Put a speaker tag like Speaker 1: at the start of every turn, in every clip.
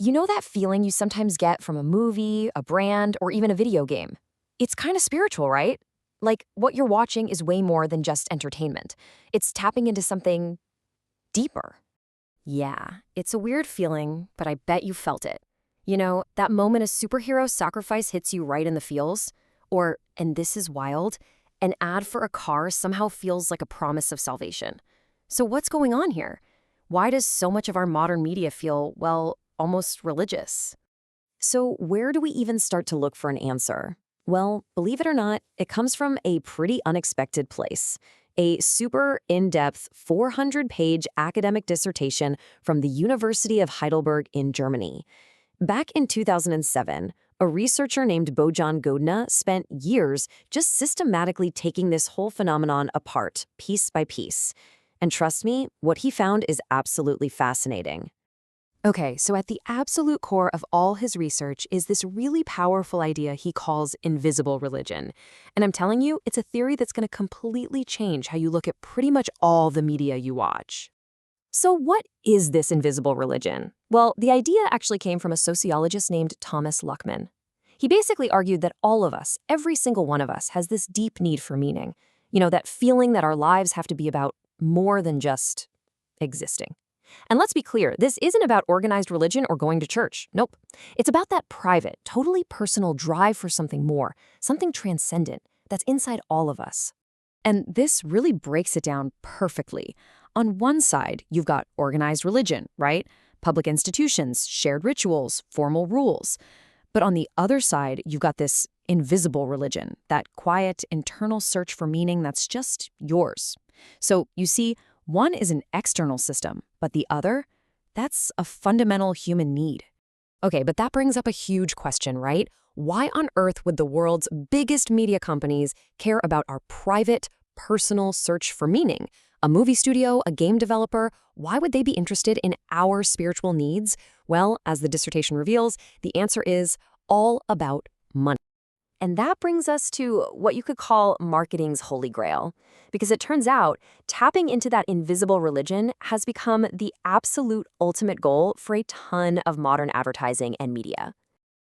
Speaker 1: You know that feeling you sometimes get from a movie, a brand, or even a video game? It's kind of spiritual, right? Like what you're watching is way more than just entertainment. It's tapping into something deeper. Yeah, it's a weird feeling, but I bet you felt it. You know, that moment a superhero sacrifice hits you right in the feels? Or, and this is wild, an ad for a car somehow feels like a promise of salvation. So what's going on here? Why does so much of our modern media feel, well, almost religious? So where do we even start to look for an answer? Well, believe it or not, it comes from a pretty unexpected place. A super in-depth 400-page academic dissertation from the University of Heidelberg in Germany. Back in 2007, a researcher named Bojan Godina spent years just systematically taking this whole phenomenon apart, piece by piece. And trust me, what he found is absolutely fascinating. Okay, so at the absolute core of all his research is this really powerful idea he calls invisible religion. And I'm telling you, it's a theory that's going to completely change how you look at pretty much all the media you watch. So what is this invisible religion? Well, the idea actually came from a sociologist named Thomas Luckman. He basically argued that all of us, every single one of us, has this deep need for meaning. You know, that feeling that our lives have to be about more than just existing. And let's be clear, this isn't about organized religion or going to church. Nope. It's about that private, totally personal drive for something more, something transcendent, that's inside all of us. And this really breaks it down perfectly. On one side, you've got organized religion, right? Public institutions, shared rituals, formal rules. But on the other side, you've got this invisible religion, that quiet, internal search for meaning that's just yours. So you see, one is an external system, but the other, that's a fundamental human need. Okay, but that brings up a huge question, right? Why on earth would the world's biggest media companies care about our private, personal search for meaning? A movie studio, a game developer, why would they be interested in our spiritual needs? Well, as the dissertation reveals, the answer is all about money. And that brings us to what you could call marketing's holy grail. Because it turns out, tapping into that invisible religion has become the absolute ultimate goal for a ton of modern advertising and media.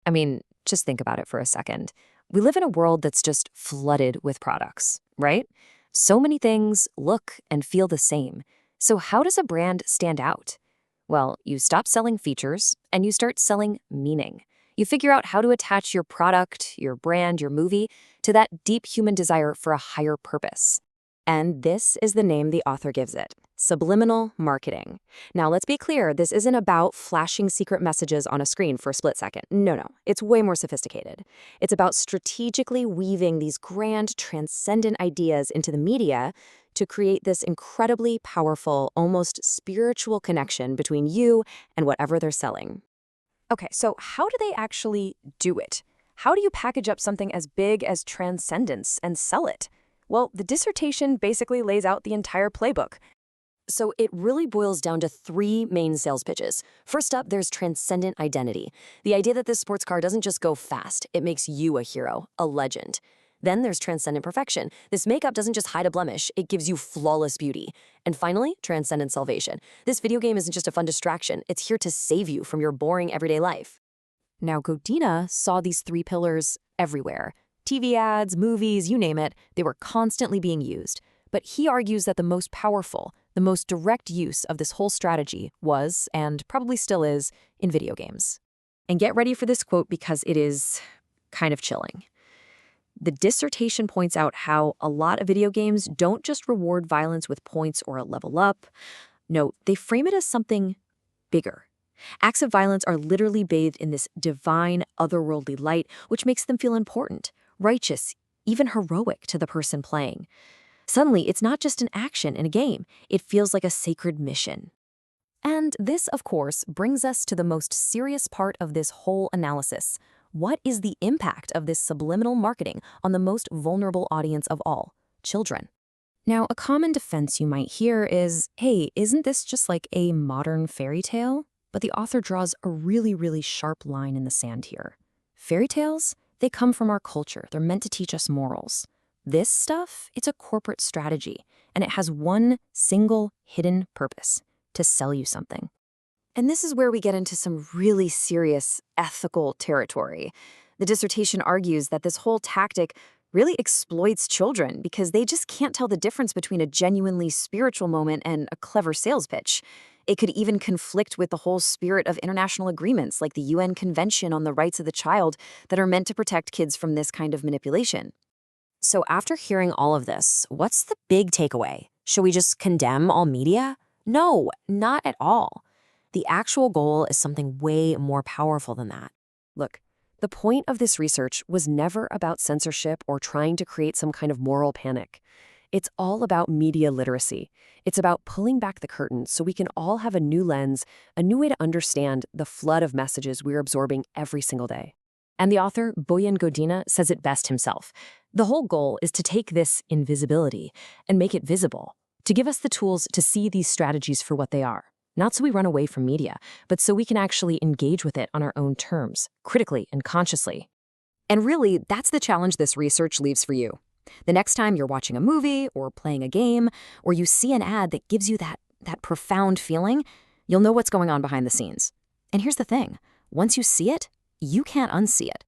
Speaker 1: I mean, just think about it for a second. We live in a world that's just flooded with products, right? So many things look and feel the same. So how does a brand stand out? Well, you stop selling features and you start selling meaning. You figure out how to attach your product, your brand, your movie to that deep human desire for a higher purpose. And this is the name the author gives it, subliminal marketing. Now, let's be clear, this isn't about flashing secret messages on a screen for a split second. No, it's way more sophisticated. It's about strategically weaving these grand, transcendent ideas into the media to create this incredibly powerful, almost spiritual connection between you and whatever they're selling. Okay, so how do they actually do it? How do you package up something as big as transcendence and sell it? Well, the dissertation basically lays out the entire playbook. So it really boils down to three main sales pitches. First up, there's transcendent identity. The idea that this sports car doesn't just go fast, it makes you a hero, a legend. Then there's transcendent perfection. This makeup doesn't just hide a blemish, it gives you flawless beauty. And finally, transcendent salvation. This video game isn't just a fun distraction, it's here to save you from your boring everyday life. Now, Godina saw these three pillars everywhere. TV ads, movies, you name it, they were constantly being used. But he argues that the most powerful, the most direct use of this whole strategy was, and probably still is, in video games. And get ready for this quote because it is kind of chilling. The dissertation points out how a lot of video games don't just reward violence with points or a level up. No, they frame it as something bigger. Acts of violence are literally bathed in this divine, otherworldly light, which makes them feel important, righteous, even heroic to the person playing. Suddenly, it's not just an action in a game. It feels like a sacred mission. And this, of course, brings us to the most serious part of this whole analysis. What is the impact of this subliminal marketing on the most vulnerable audience of all, children? Now, a common defense you might hear is, hey, isn't this just like a modern fairy tale? But the author draws a really sharp line in the sand here. Fairy tales, they come from our culture. They're meant to teach us morals. This stuff, it's a corporate strategy, and it has one single hidden purpose: to sell you something. And this is where we get into some really serious ethical territory. The dissertation argues that this whole tactic really exploits children because they just can't tell the difference between a genuinely spiritual moment and a clever sales pitch. It could even conflict with the whole spirit of international agreements like the UN Convention on the Rights of the Child that are meant to protect kids from this kind of manipulation.
Speaker 2: So after hearing all of this, what's the big takeaway? Should we just condemn all media? No, not at all. The actual goal is something way more powerful than that.
Speaker 3: Look, the point of this research was never about censorship or trying to create some kind of moral panic. It's all about media literacy. It's about pulling back the curtain so we can all have a new lens, a new way to understand the flood of messages we're absorbing every single day. And the author, Bojan Godina, says it best himself. The whole goal is to take this invisibility and make it visible, to give us the tools to see these strategies for what they are. Not so we run away from media, but so we can actually engage with it on our own terms, critically and consciously.
Speaker 1: And really, that's the challenge this research leaves for you. The next time you're watching a movie or playing a game, or you see an ad that gives you that profound feeling, you'll know what's going on behind the scenes. And here's the thing, once you see it, you can't unsee it.